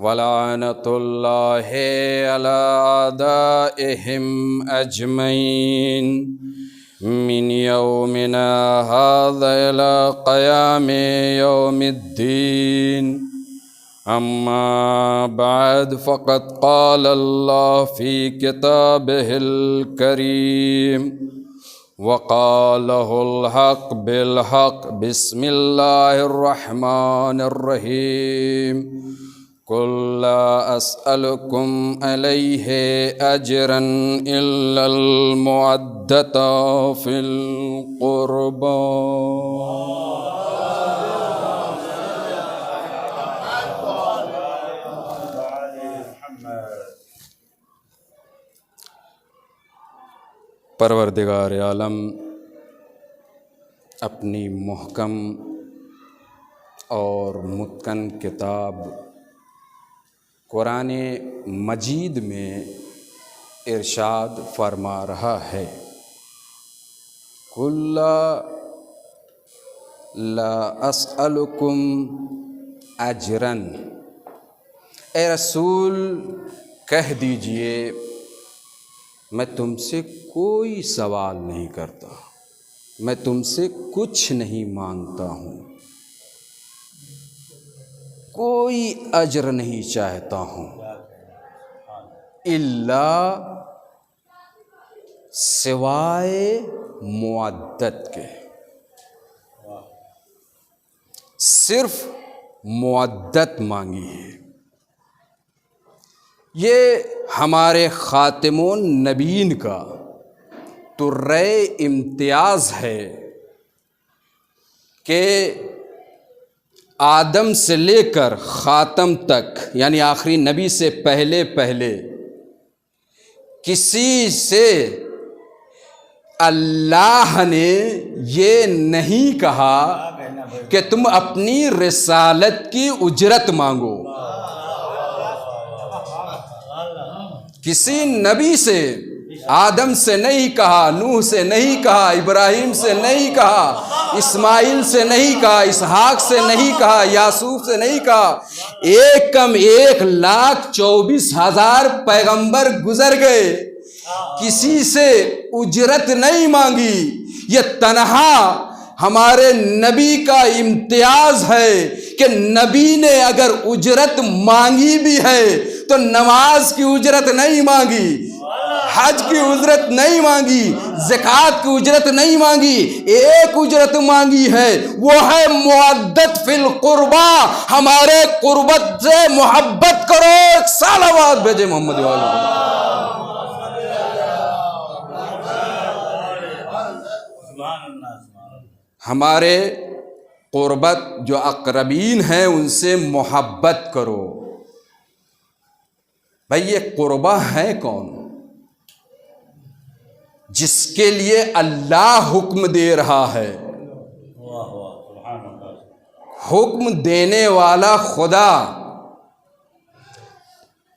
ولعنة الله على أعدائهم أجمعين من يومنا هذا إلى قيام يوم الدين. أما بعد فقد قال الله في كتابه الكريم وقاله الحق بالحق بسم الله الرحمن الرحيم قل لا أسألكم عليه أجرا إلا المودة في القربى. پروردگار عالم اپنی محکم اور متقن کتاب قرآن مجید میں ارشاد فرما رہا ہے، قُل لا أسألكم أجرا، اے رسول کہہ دیجئے میں تم سے کوئی سوال نہیں کرتا، میں تم سے کچھ نہیں مانگتا ہوں، کوئی اجر نہیں چاہتا ہوں، الا سوائے مودت کے، صرف مودت مانگی ہے۔ یہ ہمارے خاتم النبیین کا ترے امتیاز ہے کہ آدم سے لے کر خاتم تک، یعنی آخری نبی سے پہلے کسی سے اللہ نے یہ نہیں کہا کہ تم اپنی رسالت کی اجرت مانگو۔ کسی نبی سے، آدم سے نہیں کہا، نوح سے نہیں کہا، ابراہیم سے نہیں کہا، اسماعیل سے نہیں کہا، اسحاق سے نہیں کہا، یعقوب سے نہیں کہا، ایک کم 1,24,000 پیغمبر گزر گئے، کسی سے اجرت نہیں مانگی۔ یہ تنہا ہمارے نبی کا امتیاز ہے کہ نبی نے اگر اجرت مانگی بھی ہے تو نماز کی اجرت نہیں مانگی، حج کی اجرت نہیں مانگی، زکوٰۃ کی اجرت نہیں مانگی، ایک اجرت مانگی ہے، وہ ہے مودت فی القربہ، ہمارے قربت سے محبت کرو۔ ایک سال آواز بھیجے محمد والا۔ ہمارے قربت جو اقربین ہیں ان سے محبت کرو۔ بھئی یہ قربہ ہے کون؟ جس کے لیے اللہ حکم دے رہا ہے، حکم دینے والا خدا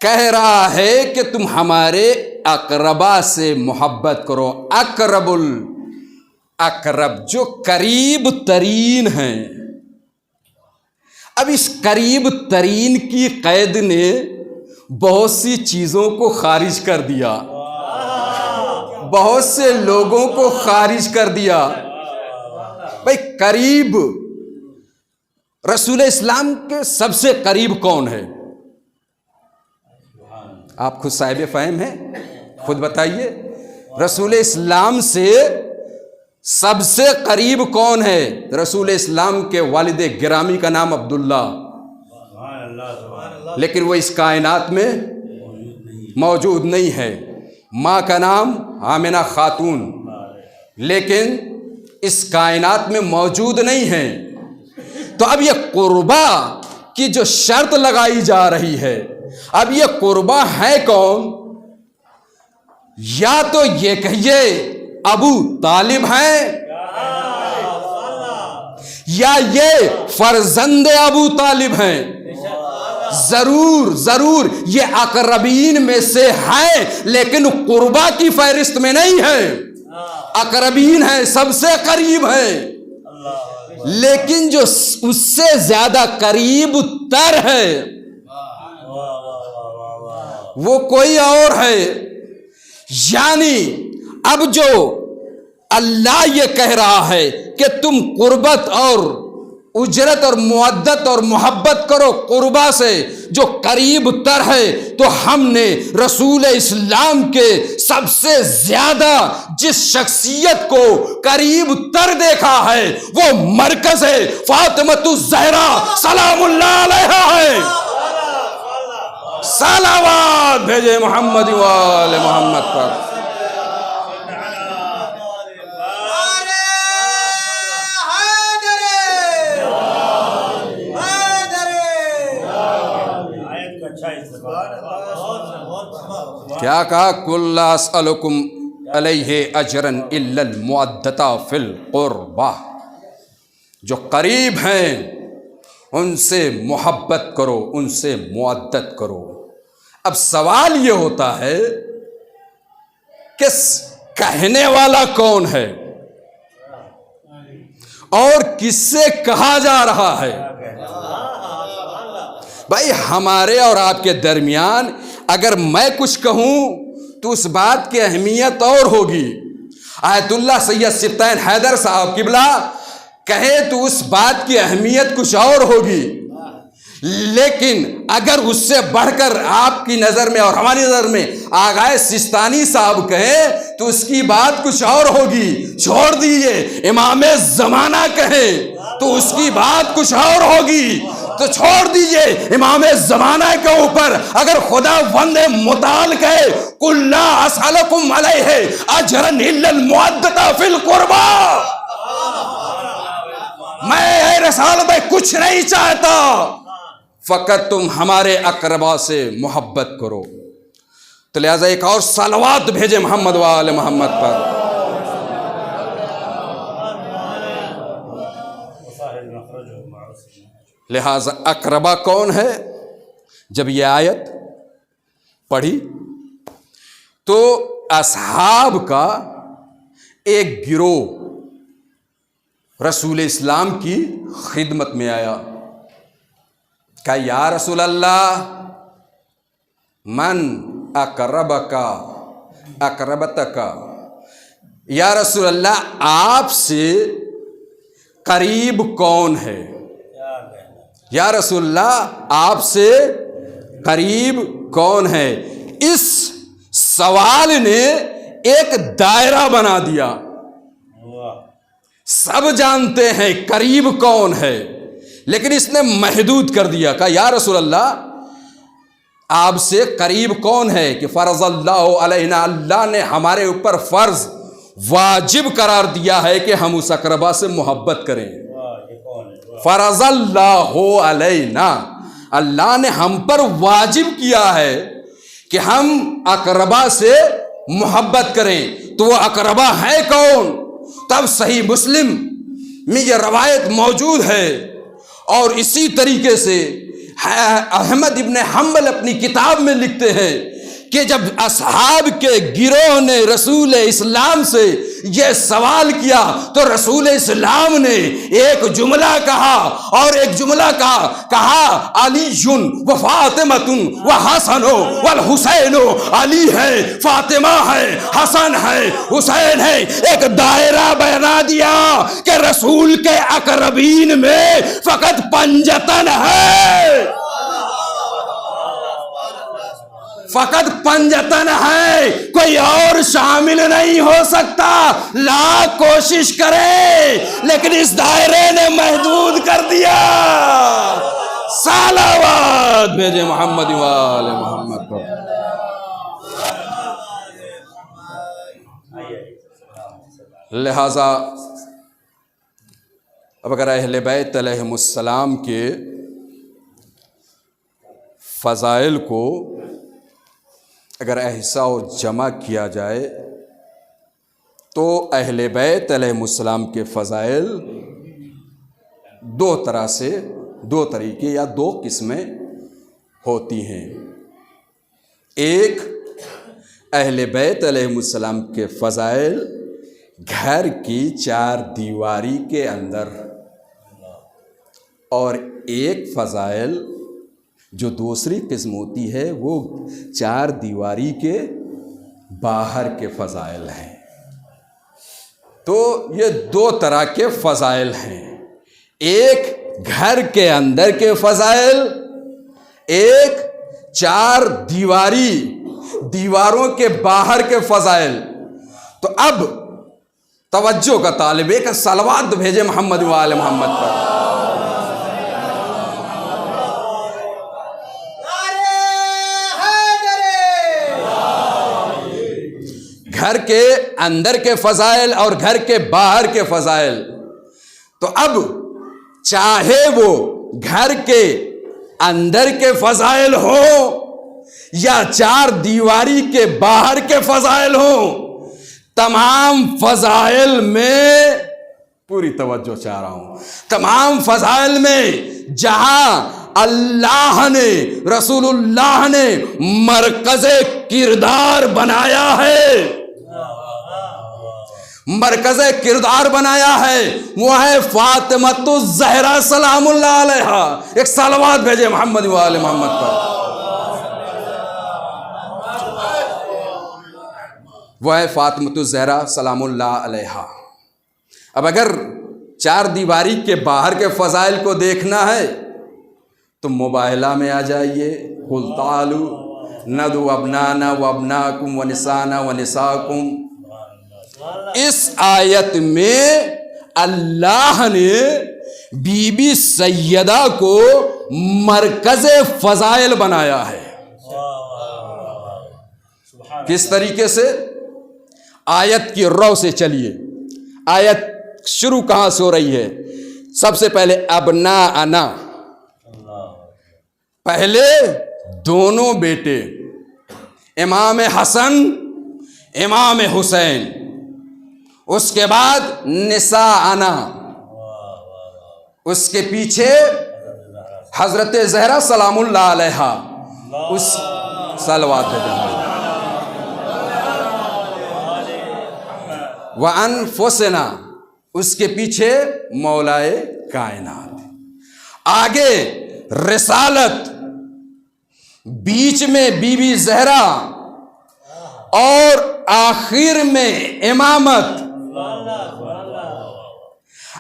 کہہ رہا ہے کہ تم ہمارے اقربا سے محبت کرو۔ اقرب جو قریب ترین ہیں۔ اب اس قریب ترین کی قید نے بہت سی چیزوں کو خارج کر دیا، بہت سے لوگوں کو خارج کر دیا۔ بھئی قریب، رسول اسلام کے سب سے قریب کون ہے؟ آپ خود صاحب فہم ہیں، خود بتائیے، رسول اسلام سے سب سے قریب کون ہے؟ رسول اسلام کے والد گرامی کا نام عبداللہ، لیکن وہ اس کائنات میں موجود نہیں ہے۔ ماں کا نام آمنہ خاتون، لیکن اس کائنات میں موجود نہیں ہے۔ تو اب یہ قربہ کی جو شرط لگائی جا رہی ہے، اب یہ قربہ ہے کون؟ یا تو یہ کہیے ابو طالب ہیں، یا یہ فرزند ابو طالب ہیں۔ ضرور یہ اقربین میں سے ہیں، لیکن قربا کی فہرست میں نہیں ہے۔ اقربین ہیں، سب سے قریب ہیں، لیکن جو اس سے زیادہ قریب تر ہے وہ کوئی اور ہے. یعنی اب جو اللہ یہ کہہ رہا ہے کہ تم قربت اور اجرت اور مودت اور محبت کرو قربا سے جو قریب تر ہے، تو ہم نے رسول اسلام کے سب سے زیادہ جس شخصیت کو قریب تر دیکھا ہے وہ مرکز فاطمۃ الزہرا سلام اللہ علیہا ہے. صلوات بھیجے محمد وآل محمد پر. کیا کہا؟ قل لا اسألکم علیہ اجرا الا المودۃ فی القربہ. جو قریب ہیں ان سے محبت کرو، ان سے مودت کرو. اب سوال یہ ہوتا ہے کہ کہنے والا کون ہے اور کس سے کہا جا رہا ہے؟ بھائی ہمارے اور آپ کے درمیان اگر میں کچھ کہوں تو اس بات کی اہمیت اور ہوگی. آیت اللہ سید سبطین حیدر صاحب قبلہ کہے تو اس بات کی اہمیت کچھ اور ہوگی. لیکن اگر اس سے بڑھ کر آپ کی نظر میں اور ہماری نظر میں آغا سستانی صاحب کہے تو اس کی بات کچھ اور ہوگی. چھوڑ دیجئے امام زمانہ کہے تو اس کی بات کچھ اور ہوگی. تو چھوڑ دیجئے امام زمانہ کے اوپر اگر خدا وند متعال کہے قل لا اسألکم علیہ اجرا الا المودۃ فی القربہ، میں رسالت میں کچھ نہیں چاہتا، فقط تم ہمارے اقربا سے محبت کرو. تو لہذا ایک اور صلوات بھیجے محمد وآل محمد پر. لہذا اقربا کون ہے؟ جب یہ آیت پڑھی تو اصحاب کا ایک گروہ رسول اسلام کی خدمت میں آیا. کہا یا رسول اللہ من اقربکا اقربتکا، یا رسول اللہ آپ سے قریب کون ہے؟ یا رسول اللہ آپ سے قریب کون ہے؟ اس سوال نے ایک دائرہ بنا دیا. سب جانتے ہیں قریب کون ہے، لیکن اس نے محدود کر دیا. کہا یا رسول اللہ آپ سے قریب کون ہے؟ کہ فرض اللہ علینا، اللہ نے ہمارے اوپر فرض واجب قرار دیا ہے کہ ہم اس اقربا سے محبت کریں. فرض اللہ علینا، اللہ نے ہم پر واجب کیا ہے کہ ہم اقربا سے محبت کریں. تو وہ اقربا ہے کون؟ تب صحیح مسلم میں یہ روایت موجود ہے. اور اسی طریقے سے احمد ابن حنبل اپنی کتاب میں لکھتے ہیں کہ جب اصحاب کے گروہ نے رسول اسلام سے یہ سوال کیا تو رسول اسلام نے ایک جملہ کہا، اور ایک جملہ کہا علی و فاطمہ و حسن والحسین. علی ہے، فاطمہ ہے، حسن ہے، حسین ہے. ایک دائرہ بنا دیا کہ رسول کے اقربین میں فقط پنجتن ہے، فقط پنجتن ہے، کوئی اور شامل نہیں ہو سکتا. لاکھ کوشش کرے لیکن اس دائرے نے محدود کر دیا. صلوات بھیجے محمد وآل محمد پر. لہذا اب اگر اہل بیت علیہم السلام کے فضائل کو اگر احصاء و جمع کیا جائے تو اہل بیت علیہم السلام کے فضائل دو طریقے یا دو قسمیں ہوتی ہیں. ایک اہل بیت علیہم السلام کے فضائل گھر کی چار دیواری کے اندر اور ایک فضائل جو دوسری قسم ہوتی ہے وہ چار دیواری کے باہر کے فضائل ہیں۔ تو یہ دو طرح کے فضائل ہیں، ایک گھر کے اندر کے فضائل، ایک چار دیواروں کے باہر کے فضائل۔ تو اب توجہ کا طالب ایک صلوات بھیجے محمد و آل محمد پر۔ گھر کے اندر کے فضائل اور گھر کے باہر کے فضائل۔ تو اب چاہے وہ گھر کے اندر کے فضائل ہوں یا چار دیواری کے باہر کے فضائل ہوں، تمام فضائل میں پوری توجہ چاہ رہا ہوں، تمام فضائل میں جہاں اللہ نے، رسول اللہ نے مرکز کردار بنایا ہے، مرکز کردار بنایا ہے، وہ ہے فاطمۃ الزہرا سلام اللہ علیہا۔ ایک صلوات بھیجے محمد و آل محمد پر۔ وہ ہے فاطمۃ الزہرا سلام اللہ علیہا۔ اب اگر چار دیواری کے باہر کے فضائل کو دیکھنا ہے تو مباہلہ میں آ جائیے، قل تعالوا ندعو ابنانا وابناکم ونسانا ونساکم۔ اس آیت میں اللہ نے بی بی سیدہ کو مرکز فضائل بنایا ہے۔ کس طریقے سے؟ آیت کی رو سے چلیے، آیت شروع کہاں سے ہو رہی ہے؟ سب سے پہلے ابناءنا، پہلے دونوں بیٹے امام حسن امام حسین، اس کے بعد نساءنا، اس کے پیچھے حضرت زہرا سلام اللہ علیہا، اس صلوات ہے وَأَنفُسِنَا، اس کے پیچھے مولائے کائنات، آگے رسالت، بیچ میں بی بی زہرا اور آخر میں امامت۔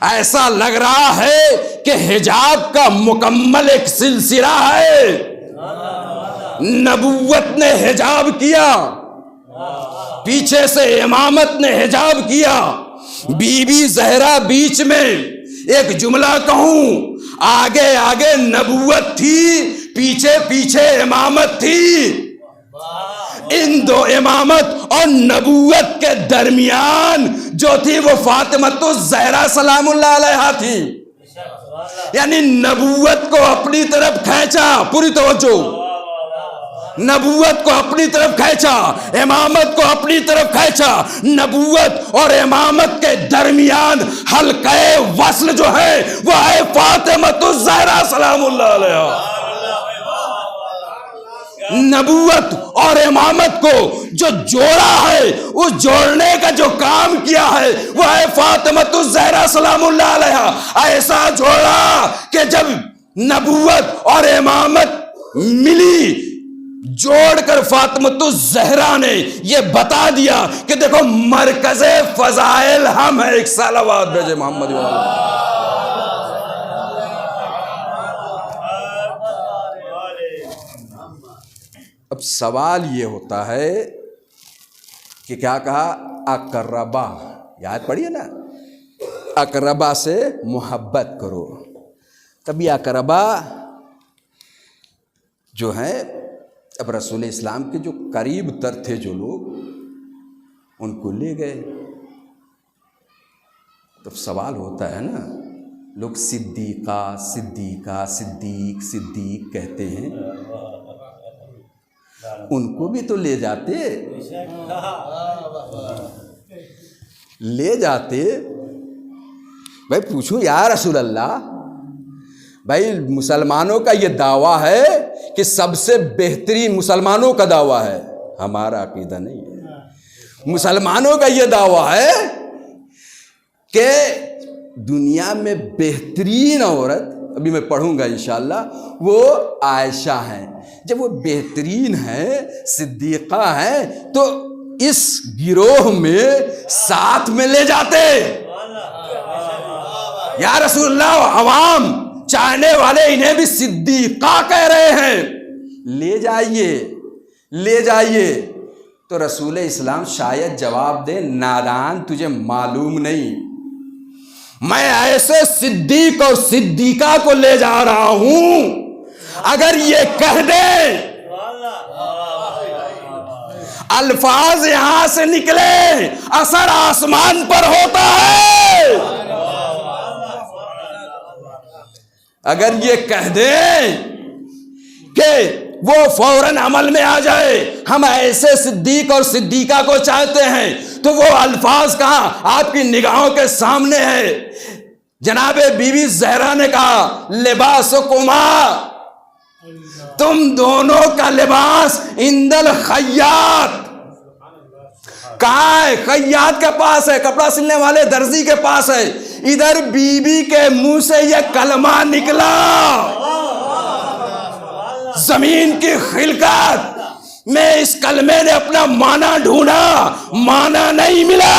ایسا لگ رہا ہے کہ حجاب کا مکمل ایک سلسلہ ہے، نبوت نے حجاب کیا، پیچھے سے امامت نے حجاب کیا، بی بی زہرا بیچ میں۔ ایک جملہ کہوں، آگے آگے نبوت تھی، پیچھے پیچھے امامت تھی۔ ان دو امامت اور نبوت کے درمیان جو تھی وہ فاطمۃ الزہرا سلام اللہ علیہا تھی، یعنی نبوت کو اپنی طرف کھینچا، پوری توجہ، نبوت کو اپنی طرف کھینچا، امامت کو اپنی طرف کھینچا۔ نبوت اور امامت کے درمیان حلقہ وصل جو ہے وہ ہے فاطمۃ الزہرا سلام اللہ علیہا۔ نبوت اور امامت کو جو جوڑا ہے، اس جوڑنے کا جو کام کیا ہے وہ ہے فاطمۃ الزہرا سلام اللہ علیہا۔ ایسا جوڑا کہ جب نبوت اور امامت ملی، جوڑ کر فاطمۃ الزہرا نے یہ بتا دیا کہ دیکھو مرکز فضائل ہم ہیں۔ ایک صلوات بھیجے محمد و آل۔ اب سوال یہ ہوتا ہے کہ کیا کہا؟ اقربا، یاد پڑھیے نا، اقربا سے محبت کرو۔ تب یہ اقربا جو ہیں، اب رسول اسلام کے جو قریب تر تھے جو لوگ، ان کو لے گئے۔ تب سوال ہوتا ہے نا، لوگ صدیقہ صدیقہ صدیق صدیق کہتے ہیں، ان کو بھی تو لے جاتے، لے جاتے۔ بھائی پوچھو یا رسول اللہ، بھائی مسلمانوں کا یہ دعویٰ ہے کہ سب سے بہترین، مسلمانوں کا دعویٰ ہے، ہمارا عقیدہ نہیں ہے، مسلمانوں کا یہ دعویٰ ہے کہ دنیا میں بہترین عورت ابھی میں پڑھوں گا انشاءاللہ، وہ عائشہ ہیں۔ جب وہ بہترین ہیں، صدیقہ ہیں، تو اس گروہ میں ساتھ میں لے جاتے۔ یا رسول اللہ، عوام چاہنے والے انہیں بھی صدیقہ کہہ رہے ہیں، لے جائیے لے جائیے۔ تو رسول اسلام شاید جواب دے، نادان، تجھے معلوم نہیں، میں ایسے صدیق اور صدیقہ کو لے جا رہا ہوں، اگر یہ کہہ دے الفاظ یہاں سے نکلے، اثر آسمان پر ہوتا ہے۔ اگر یہ کہہ دیں کہ وہ فوراً عمل میں آ جائے، ہم ایسے صدیق اور صدیقہ کو چاہتے ہیں، تو وہ الفاظ کہاں آپ کی نگاہوں کے سامنے ہے۔ جناب بی بی زہرا نے کہا، لباسکما، تم دونوں کا لباس عند الخیاط، کہاں ہے؟ خیاط کے پاس ہے، کپڑا سلنے والے درزی کے پاس ہے۔ ادھر بی بی کے منہ سے یہ کلمہ نکلا، زمین کی خلقت میں اس کلمے نے اپنا معنی ڈھونڈا، معنی نہیں ملا۔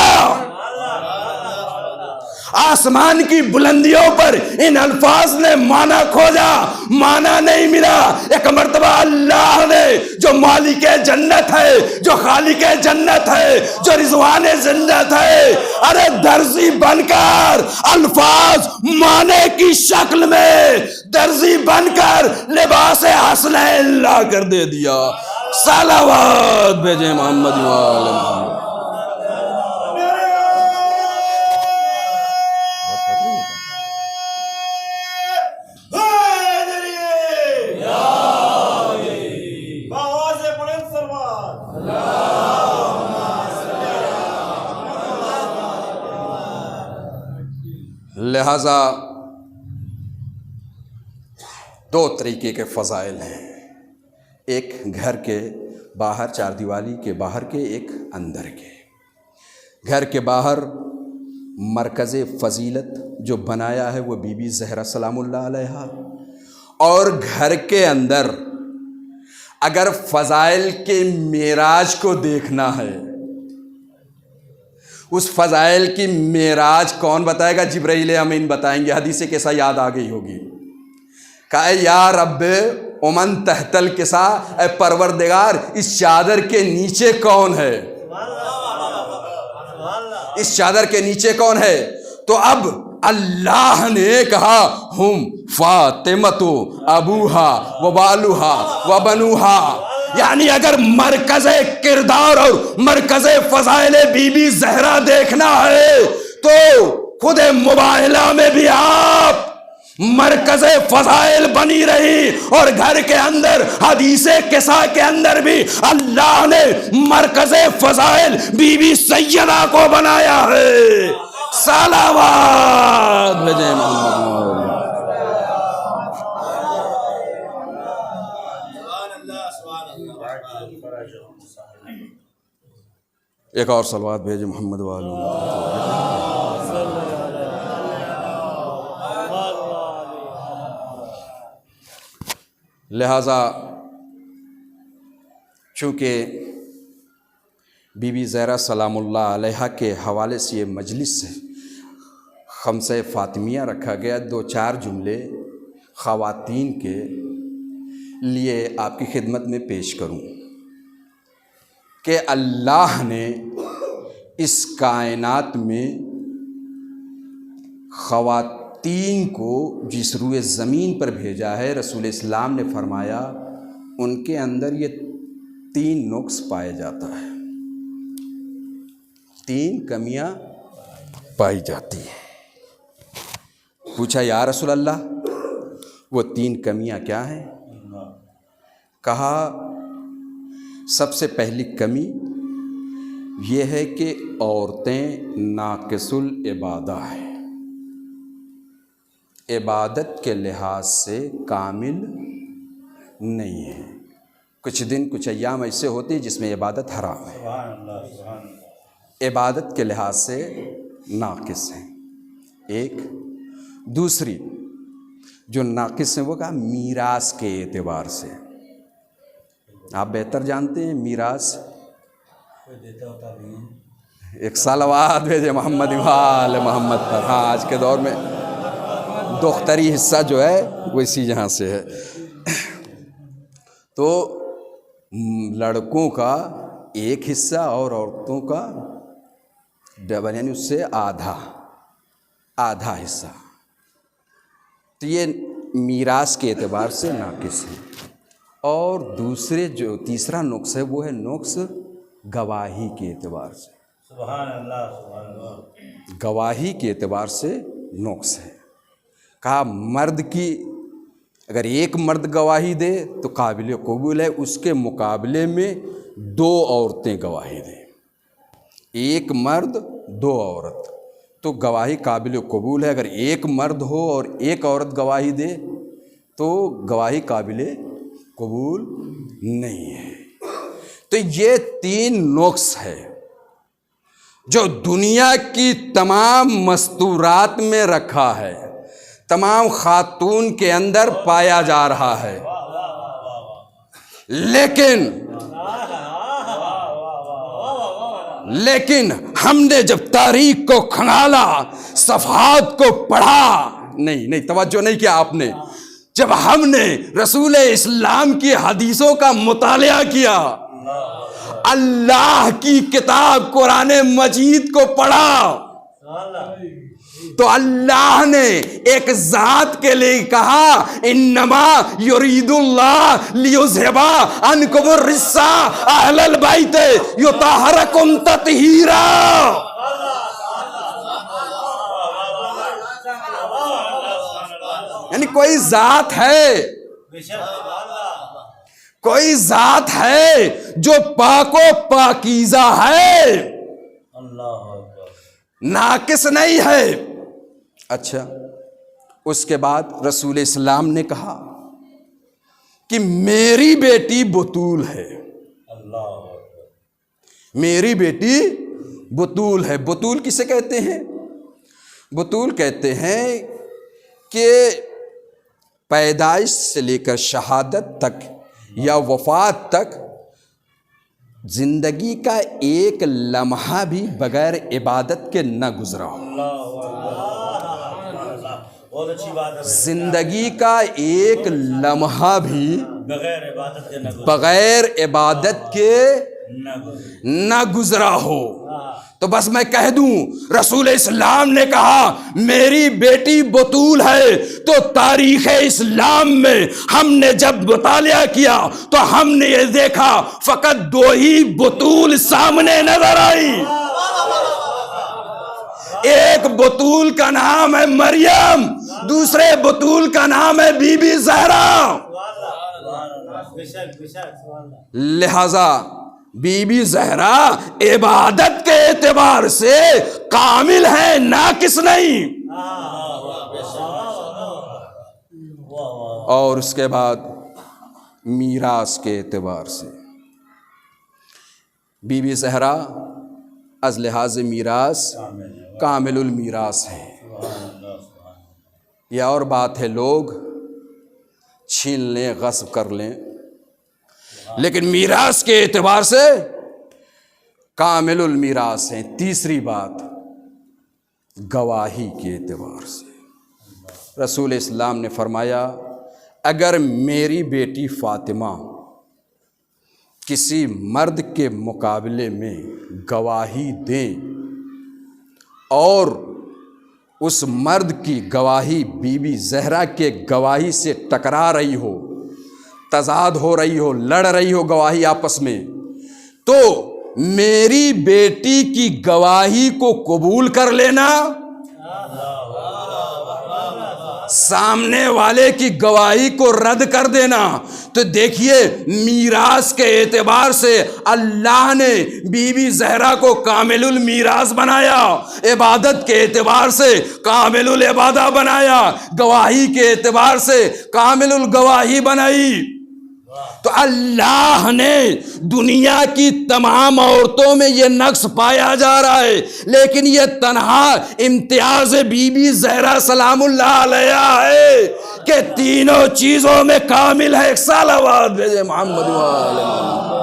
آسمان کی بلندیوں پر ان الفاظ نے معنی کھوجا، معنی نہیں ملا۔ ایک مرتبہ اللہ نے، جو مالک جنت ہے، جو خالق جنت ہے، جو رضوان جنت ہے، ارے درزی بن کر الفاظ معنی کی شکل میں، درزی بن کر لباس حسنین لا کر دے دیا۔ صلوات بھیجے محمد وآل محمد۔ لہذا دو طریقے کے فضائل ہیں، ایک گھر کے باہر، چار دیوالی کے باہر کے، ایک اندر کے۔ گھر کے باہر مرکز فضیلت جو بنایا ہے وہ بی بی زہرا سلام اللہ علیہا، اور گھر کے اندر اگر فضائل کے معراج کو دیکھنا ہے، اس فضائل کی معراج کون بتائے گا؟ جبرائیل امین بتائیں گے۔ حدیث کیسا یاد آ گئی ہوگی، کہا یا رب امن تحت الکسا، اے پروردگار اس چادر کے نیچے کون ہے؟ اس چادر کے نیچے کون ہے؟ تو اب اللہ نے کہا ہم فاطمۃ ابوہا و بالوہا و بنوہا، یعنی اگر مرکز کردار اور مرکز فضائل بی بی زہرا دیکھنا ہے تو خود مباہلہ میں بھی آپ مرکز فضائل بنی رہی، اور گھر کے اندر حدیث کسا کے اندر بھی اللہ نے مرکز فضائل بی بی سیدہ کو بنایا ہے۔ صلوات بھیجے محمد۔ ایک اور صلوات بھیجے محمد والو۔ لہذا چونکہ بی بی زہرا سلام اللہ علیہا کے حوالے سے یہ مجلس ہے، خمسہ فاطمیہ رکھا گیا، دو چار جملے خواتین کے لیے آپ کی خدمت میں پیش کروں کہ اللہ نے اس کائنات میں خواتین کو جس روئے زمین پر بھیجا ہے، رسول اسلام نے فرمایا ان کے اندر یہ 3 نقص پائے جاتا ہے، 3 کمیاں پائی جاتی ہیں۔ پوچھا یا رسول اللہ وہ 3 کمیاں کیا ہیں؟ کہا سب سے پہلی کمی یہ ہے کہ عورتیں ناقص العبادہ ہیں، عبادت کے لحاظ سے کامل نہیں ہیں۔ کچھ دن کچھ ایام ایسے ہوتے ہیں جس میں عبادت حرام ہے، عبادت کے لحاظ سے ناقص ہیں۔ ایک دوسری، جو ناقص ہیں وہ کہا میراث کے اعتبار سے. آپ بہتر جانتے ہیں میراث. ایک صلوات بھیجے محمد وال محمد پر. ہاں آج کے دور میں دختری حصہ جو ہے وہ اسی جہاں سے ہے. تو لڑکوں کا ایک حصہ اور عورتوں کا ڈبل، یعنی اس سے آدھا حصہ. تو یہ میراث کے اعتبار سے ناقص ہے. اور دوسرے جو تیسرا نقص ہے وہ ہے نقص گواہی کے اعتبار سے. سبحان اللہ سبحان اللہ. گواہی کے اعتبار سے نقص ہے. کہا مرد کی اگر ایک مرد گواہی دے تو قابل قبول ہے، اس کے مقابلے میں 2 عورتیں گواہی دیں. ایک مرد 2 عورت تو گواہی قابل قبول ہے. اگر ایک مرد ہو اور ایک عورت گواہی دے تو گواہی قابل قبول نہیں ہے. تو یہ 3 نقص ہے جو دنیا کی تمام مستورات میں رکھا ہے، تمام خاتون کے اندر پایا جا رہا ہے. لیکن ہم نے جب تاریخ کو کھنگالا، صفحات کو پڑھا، نہیں توجہ نہیں کیا آپ نے، جب ہم نے رسول اسلام کی حدیثوں کا مطالعہ کیا، اللہ کی کتاب قرآن مجید کو پڑھا، تو اللہ نے ایک ذات کے لیے کہا انما یرید اللہ لیذھب عنکم الرجس اہل البیت یطہرکم تطہیرا. یعنی کوئی ذات ہے جو پاک و پاکیزہ ہے، ناقص نہیں ہے. اچھا، اس کے بعد رسول اسلام نے کہا کہ میری بیٹی بطول ہے. میری بیٹی بطول ہے. بطول کسے کہتے ہیں؟ بطول کہتے ہیں کہ پیدائش سے لے کر شہادت تک یا وفات تک زندگی کا ایک لمحہ بھی بغیر عبادت کے نہ گزرا ہو. زندگی کا ایک لمحہ بھی بغیر عبادت کے نہ گزرا ہو. تو بس میں کہہ دوں رسول اسلام نے کہا میری بیٹی بطول ہے، تو تاریخ اسلام میں ہم نے جب مطالعہ کیا تو ہم نے یہ دیکھا فقط 2 ہی بطول سامنے نظر آئی. ایک بطول کا نام ہے مریم، دوسرے بطول کا نام ہے بی بی زہرا. لہذا بی بی زہرا عبادت کے اعتبار سے کامل ہے، ناقص نہیں. اور اس کے بعد میراث کے اعتبار سے بی بی زہرا از لحاظ میراث کامل المیراث ہے. یہ اور بات ہے لوگ چھین لیں، غصب کر لیں، لیکن میراث کے اعتبار سے کامل المیراث ہیں. تیسری بات گواہی کے اعتبار سے رسول اسلام نے فرمایا اگر میری بیٹی فاطمہ کسی مرد کے مقابلے میں گواہی دیں اور اس مرد کی گواہی بی بی زہرا کے گواہی سے ٹکرا رہی ہو، تضاد ہو رہی ہو، لڑ رہی ہو گواہی آپس میں، تو میری بیٹی کی گواہی کو قبول کر لینا، سامنے والے کی گواہی کو رد کر دینا. تو دیکھیے میراث کے اعتبار سے اللہ نے بی بی زہرا کو کامل المیراث بنایا، عبادت کے اعتبار سے کامل العبادہ بنایا، گواہی کے اعتبار سے کامل الگواہی بنائی. تو اللہ نے دنیا کی تمام عورتوں میں یہ نقص پایا جا رہا ہے، لیکن یہ تنہا امتیاز بی بی زہرا سلام اللہ علیہ ہے کہ تینوں چیزوں میں کامل ہے۔ ایک سال آواز بھیجے محمد وآلہ محمد۔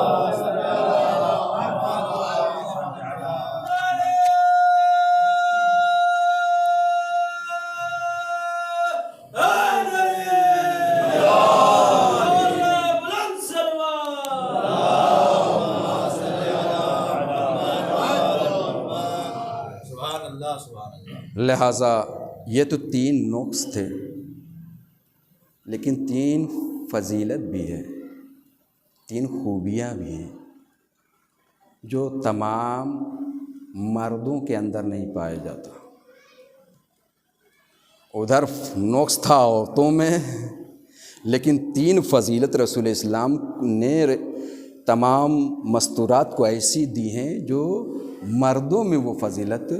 لہٰذا یہ تو 3 نقص تھے، لیکن 3 فضیلت بھی ہے، 3 خوبیاں بھی ہیں جو تمام مردوں کے اندر نہیں پایا جاتا۔ ادھر نقص تھا عورتوں میں، لیکن 3 فضیلت رسول اسلام نے تمام مستورات کو ایسی دی ہیں جو مردوں میں وہ فضیلت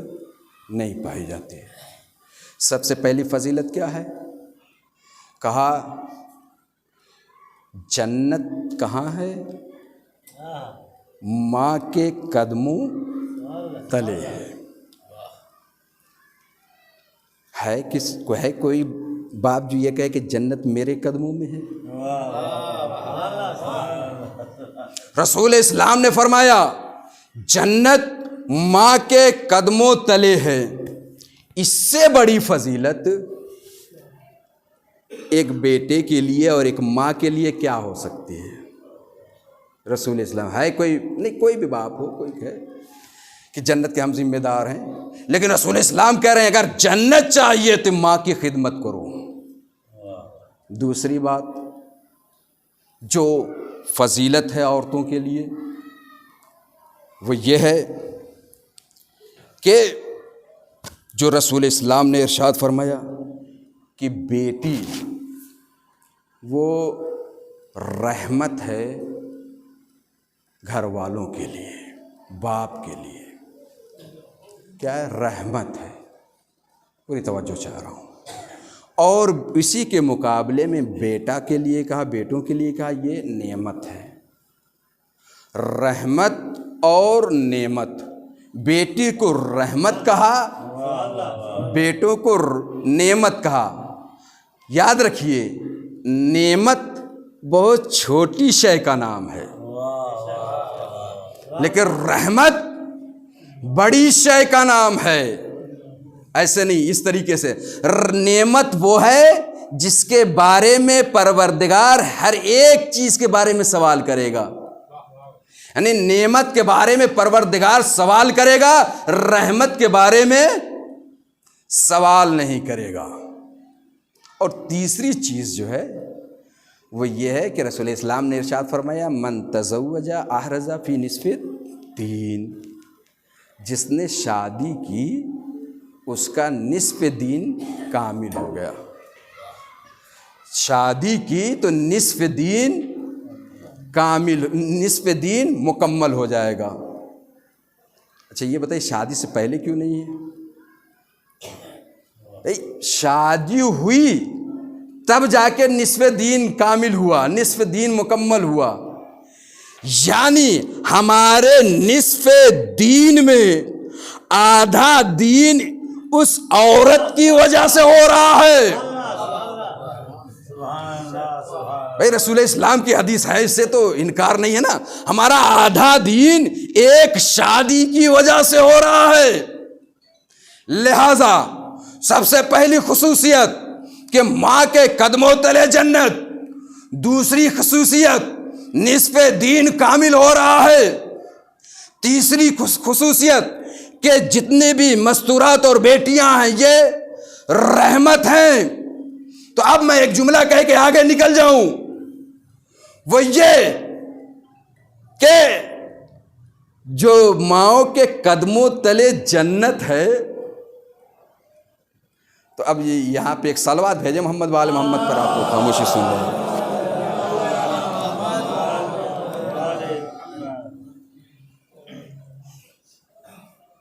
نہیں پائی جاتی ہے۔ سب سے پہلی فضیلت کیا ہے؟ کہا جنت کہاں ہے؟ ماں کے قدموں تلے ہے کوئی باپ جو یہ کہے کہ جنت میرے قدموں میں ہے؟ رسول اسلام نے فرمایا جنت ماں کے قدموں تلے ہے۔ اس سے بڑی فضیلت ایک بیٹے کے لیے اور ایک ماں کے لیے کیا ہو سکتی ہے؟ رسول اسلام ہے کوئی نہیں، کوئی بھی باپ ہو کوئی کہے کہ جنت کے ہم ذمہ دار ہیں، لیکن رسول اسلام کہہ رہے ہیں اگر جنت چاہیے تو ماں کی خدمت کرو۔ دوسری بات جو فضیلت ہے عورتوں کے لیے وہ یہ ہے کہ جو رسول اسلام نے ارشاد فرمایا کہ بیٹی وہ رحمت ہے گھر والوں کے لیے، باپ کے لیے کیا ہے؟ رحمت ہے۔ پوری توجہ چاہ رہا ہوں۔ اور اسی کے مقابلے میں بیٹا کے لیے کہا، بیٹوں کے لیے کہا یہ نعمت ہے۔ رحمت اور نعمت، بیٹی کو رحمت کہا، بیٹوں کو نعمت کہا۔ یاد رکھیے نعمت بہت چھوٹی شے کا نام ہے، لیکن رحمت بڑی شے کا نام ہے۔ ایسے نہیں، اس طریقے سے نعمت وہ ہے جس کے بارے میں پروردگار ہر ایک چیز کے بارے میں سوال کرے گا، یعنی نعمت کے بارے میں پروردگار سوال کرے گا، رحمت کے بارے میں سوال نہیں کرے گا۔ اور تیسری چیز جو ہے وہ یہ ہے کہ رسول اسلام نے ارشاد فرمایا من تزوج احرز فی نصف دین، جس نے شادی کی اس کا نصف دین کامل ہو گیا۔ شادی کی تو نصف دین کامل، نصف دین مکمل ہو جائے گا۔ اچھا یہ بتائیے شادی سے پہلے کیوں نہیں ہے؟ شادی ہوئی تب جا کے نصف دین کامل ہوا، نصف دین مکمل ہوا، یعنی ہمارے نصف دین میں آدھا دین اس عورت کی وجہ سے ہو رہا ہے۔ بھائی رسول اسلام کی حدیث ہے، اس سے تو انکار نہیں ہے نا۔ ہمارا آدھا دین ایک شادی کی وجہ سے ہو رہا ہے۔ لہذا سب سے پہلی خصوصیت کہ ماں کے قدموں تلے جنت، دوسری خصوصیت نصف دین کامل ہو رہا ہے، تیسری خصوصیت کہ جتنے بھی مستورات اور بیٹیاں ہیں یہ رحمت ہیں۔ تو اب میں ایک جملہ کہہ کے آگے نکل جاؤں، وہ یہ کہ جو ماؤں کے قدموں تلے جنت ہے، تو اب یہاں پہ ایک صلوات بھیجے محمد وآل محمد پر، آپ کو خاموشی سن رہے ہیں۔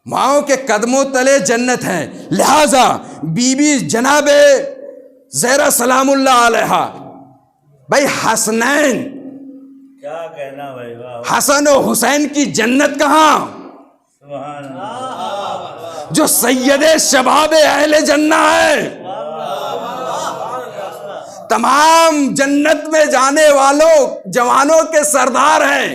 ماؤں کے قدموں تلے جنت ہیں، لہذا بی بی جناب زہرا سلام اللہ علیہ، بھائی حسنین کیا کہنا بھائی، واہ حسن و حسین کی جنت کہاں؟ سبحان اللہ، جو سید شباب اہل جنہ ہے، تمام جنت میں جانے والوں جوانوں کے سردار ہیں،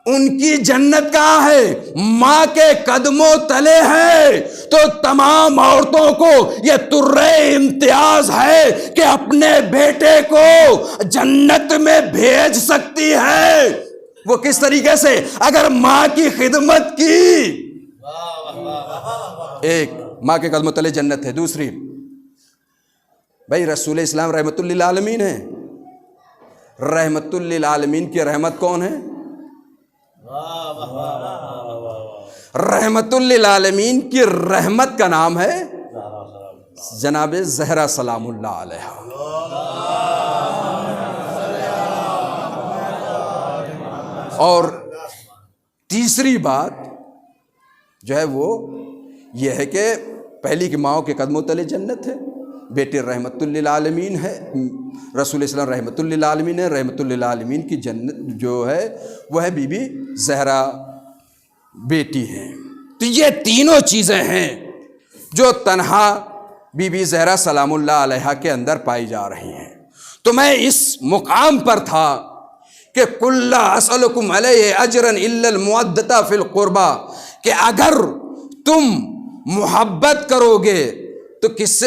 ان کی جنت کہاں ہے؟ ماں کے قدموں تلے ہے۔ تو تمام عورتوں کو یہ ترے امتیاز ہے کہ اپنے بیٹے کو جنت میں بھیج سکتی ہے۔ وہ کس طریقے سے؟ اگر ماں کی خدمت کی۔ ایک، ماں کے قدموں تلے جنت ہے۔ دوسری، بھائی رسول اسلام رحمت للعالمین ہے۔ رحمت للعالمین کی رحمت کون ہے؟ رحمت للعالمین کی رحمت کا نام ہے جناب زہرا سلام اللہ علیہا۔ اور تیسری بات جو ہے وہ یہ ہے کہ پہلی کی ماؤں کے قدموں تلے جنت ہے، بیٹے رحمت للعالمین ہے، رسول اسلام رحمت للعالمین ہے، رحمت للعالمین کی جنت جو ہے وہ ہے بی بی زہرا بیٹی ہیں۔ تو یہ تینوں چیزیں ہیں جو تنہا بی بی زہرا سلام اللہ علیہا کے اندر پائی جا رہی ہیں۔ تو میں اس مقام پر تھا کہ قُل لا اسألکم علیہ اجرا الا المودۃ فی القربیٰ، کہ اگر تم محبت کرو گے تو کس سے